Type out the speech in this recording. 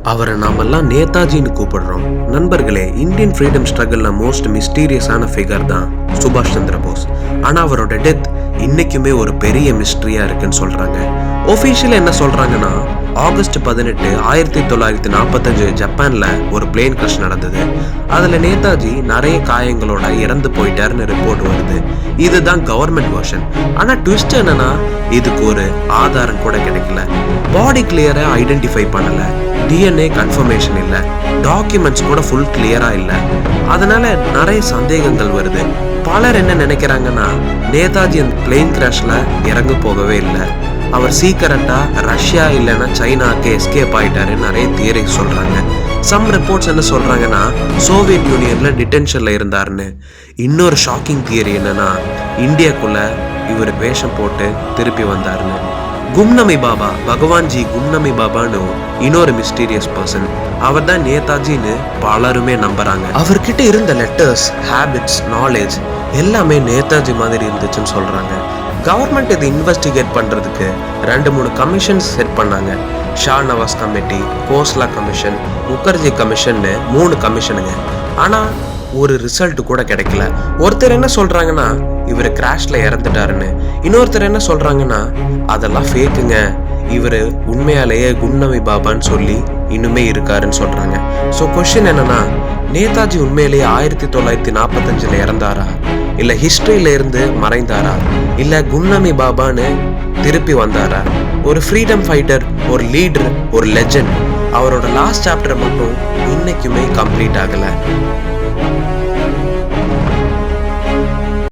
அவரை நாமெல்லாம் நேதாஜின்னு கூப்பிடுறோம். நண்பர்களே, இந்தியன் ஃப்ரீடம் ஸ்ட்ரகிள்ல மோஸ்ட் மிஸ்டீரியஸான ஃபிகர் தான் சுபாஷ் சந்திர போஸ். ஆனா அவரோட டெத் இன்னைக்குமே ஒரு பெரிய மிஸ்ட்ரியா இருக்குன்னு சொல்றாங்க. ஒஃபிஷியல் என்ன சொல்றாங்கன்னா, ஆகஸ்ட் 18, 1945 ஜப்பான்ல ஒரு பிளேன் கிராஷ் நடந்தது. அதுல நேதாஜி நிறைய காயங்களோட இறந்து போயிட்டாருன்னு ரிப்போர்ட் வருது. இதுதான் கவர்மெண்ட் வெர்ஷன். ஆனா ட்விஸ்ட் என்னன்னா, இதுக்கு ஒரு ஆதாரம் கூட கிடைக்கல. பாடி கிளியரா ஐடென்டிஃபை பண்ணல, டிஎன்ஏ கன்ஃபர்மேஷன் இல்ல, டாக்குமெண்ட்ஸ் கூட ஃபுல் கிளியரா இல்ல. அதனால நிறைய சந்தேகங்கள் வருது. பலர் என்ன நினைக்கிறாங்கன்னா, நேதாஜி அந்த பிளேன் கிராஷ்ல இறங்க போகவே இல்லை, அவர் சீக்கிரட்டா ரஷ்யா இல்லைன்னா சைனாக்கு எஸ்கேப் ஆயிட்டாரு நிறைய தியரி சொல்றாங்க. சம் ரிப்போர்ட்ஸ் என்ன சொல்றாங்கன்னா, சோவியத் யூனியன்ல டிடென்ஷன்ல இருந்தாருன்னு. இன்னொரு ஷாக்கிங் தியரி என்னன்னா, இந்தியாக்குள்ள இவர் வேஷம் போட்டு திருப்பி வந்தாருன்னு. கும்நமி பாபா, பகவான்ஜி கும்நமி பாபான்னு இன்னொரு மிஸ்டீரியஸ் பர்சன். அவர் தான் நேதாஜின்னு பலருமே நம்புறாங்க. அவர்கிட்ட இருந்த லெட்டர்ஸ், ஹேபிட்ஸ், நாலேஜ் எல்லாமே நேதாஜி மாதிரி இருந்துச்சுன்னு சொல்றாங்க. கவர்மெண்ட் இதை இன்வெஸ்டிகேட் பண்றதுக்கு 2-3 கமிஷன்ஸ் செட் பண்ணாங்க. Shah Nawaz committee, Khosla commission, Mukherjee commission, 3 கமிஷனுங்க. ஆனா ஒரு ரிசல்ட் கூட கிடைக்கல. ஒருத்தர் என்ன சொல்றாங்கன்னா, இவர் கிராஷ்ல இறந்துட்டாருன்னு. இன்னொருத்தர் என்ன சொல்றாங்கன்னா, அதெல்லாம் ஃபேக்குங்க, இவர் உண்மையாலேயே கும்நமி பாபான்னு சொல்லி இன்னுமே இருக்காருன்னு சொல்றாங்க. ஸோ கொஸ்டின் என்னன்னா, நேதாஜி உண்மையிலேயே 1945 இறந்தாரா, இல்ல ஹிஸ்டரியில இருந்து மறைந்தாரா, இல்ல கும்நமி பாபான்னு திருப்பி வந்தாரா? ஒரு ஃப்ரீடம் ஃபைட்டர், ஒரு லீடர், ஒரு லெஜெண்ட். அவரோட லாஸ்ட் சாப்டர் மட்டும் இன்னைக்குமே கம்ப்ளீட் ஆகல.